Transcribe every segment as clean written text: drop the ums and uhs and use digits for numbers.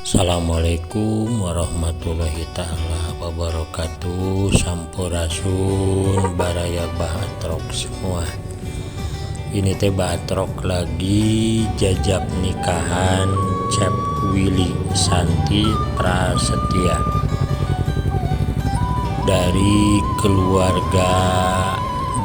Assalamualaikum warahmatullahi ta'ala wabarakatuh. Sampurasun baraya bahatrok semua. Ini teh bahatrok lagi jajab nikahan Cep Willy Santi Prasetya dari keluarga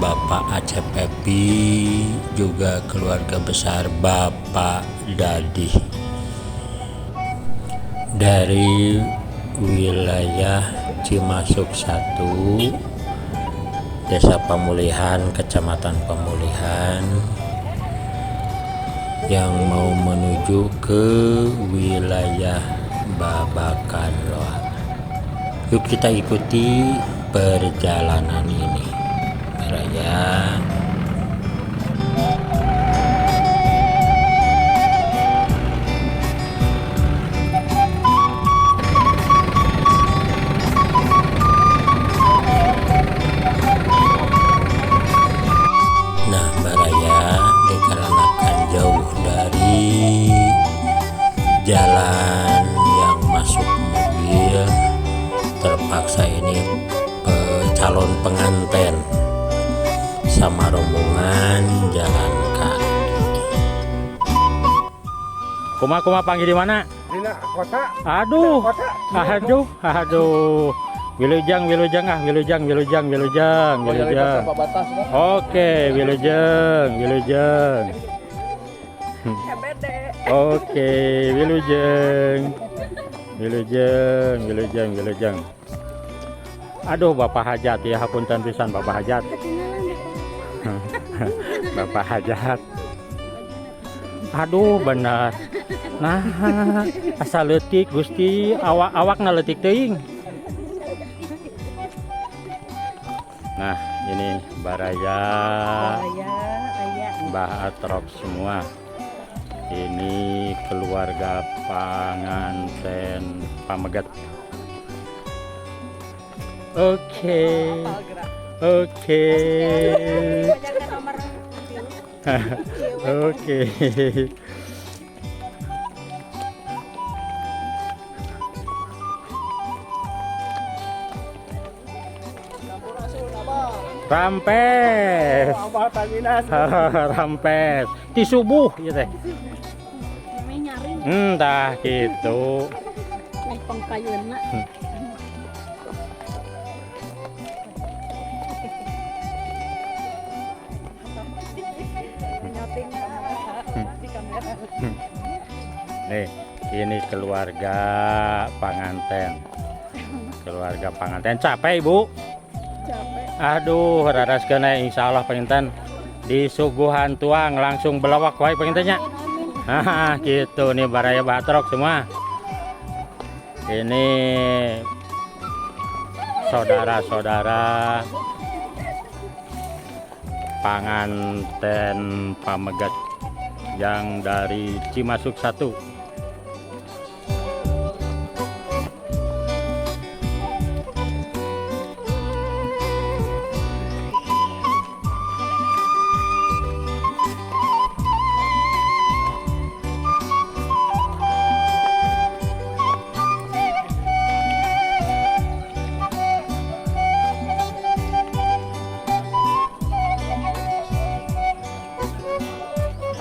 Bapak Acep Epi, juga keluarga besar Bapak Dadi dari wilayah Cimasuk 1, Desa Pemulihan, Kecamatan Pemulihan, yang mau menuju ke wilayah Babakan Loa. Yuk kita ikuti perjalanan ini. Raya. Nah, baraya dikarenakan jauh dari jalan yang masuk mobil, terpaksa ini calon pengantin sama rombongan jalan kaki. Kuma panggil di mana? Di kota. Aduh, Kota. aduh. Wilujang ah, Wilujang. Oke, Wilujang. Oke, Wilujang. Aduh, Bapak Hajat ya, hapunten pisan Bapak Hajat. Bapak Hajat. Aduh, benar. Nah, asal leutik Gusti, awakna leutik teuing. Nah, ini baraya Mbah Atrok semua. Ini keluarga panganten Pamegat. Oke. Oke. Rampes. Rampes. Di subuh ya teh. Entah gitu. Naik pangkayuna. Nih, ini keluarga pengantin. Keluarga pengantin capek, Bu. Capek. Aduh, raras kena insyaallah penginten disuguhan tuang langsung belawak wae pengintennya. Nah, gitu nih baraya batrok semua. Ini saudara-saudara panganten Pamegat yang dari Cimasuk 1.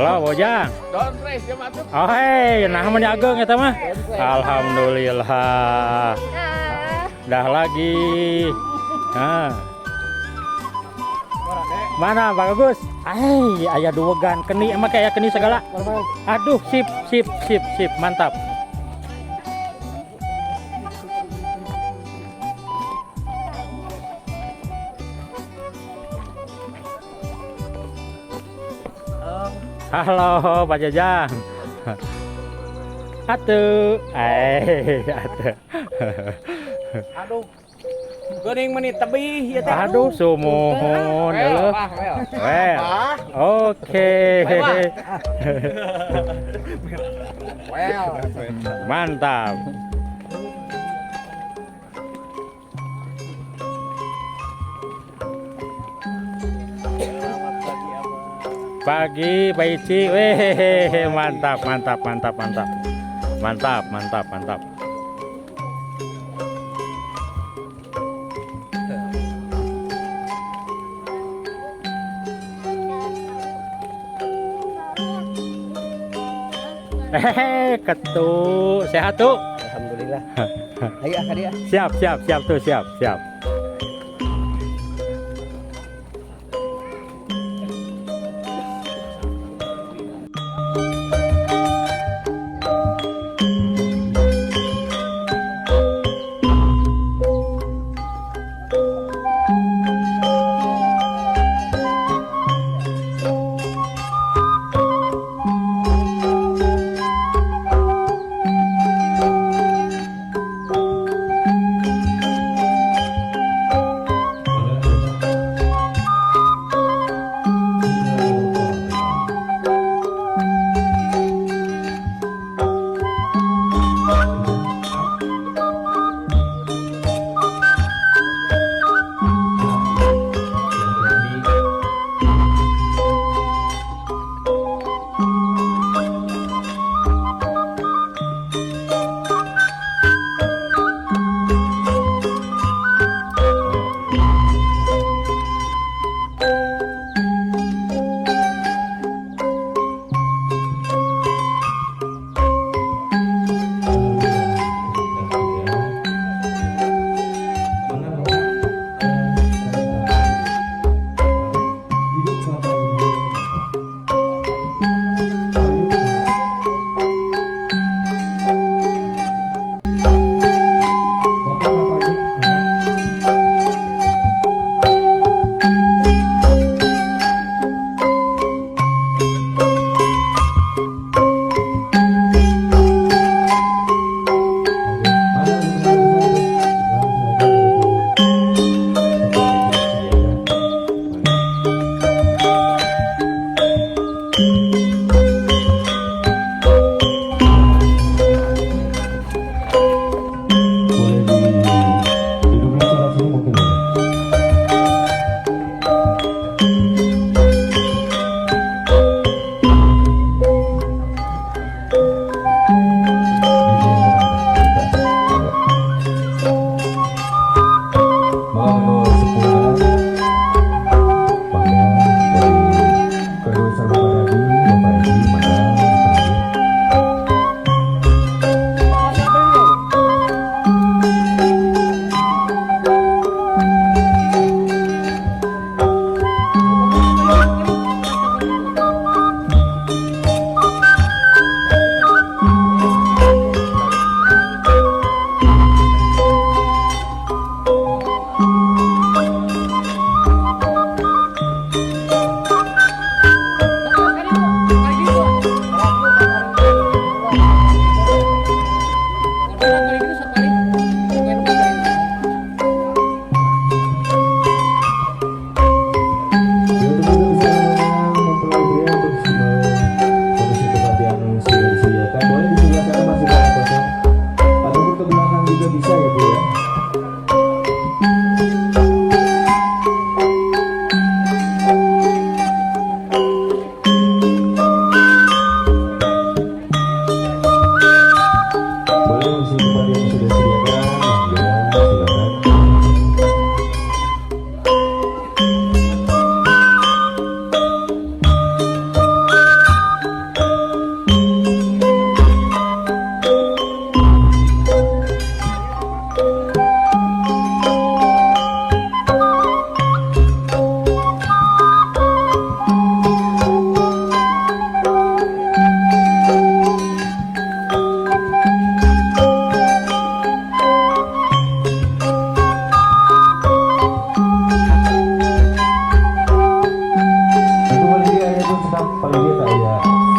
Halo, Bojang. Don Fresh ya matuh. Oh, hei, nah mun ageng eta mah. Alhamdulillah. Dah lagi. Nah. Mana Pak Agus? Aya duwegan keni emang kayak keni segala. Aduh, sip, mantap. Halo Pak Jajang. Atuh. Atuh. Aduh. Geuning menit tebih ya teh. Aduh, sumuhun eueuh. Well. Oke. Well. Mantap. Pagi Pak Ici, weh, mantap. Mantap, mantap, mantap. Ketuk, sehat tuh. Alhamdulillah. Ayo ah dia. Siap, siap, siap tuh, siap, siap. Paling dia tak ya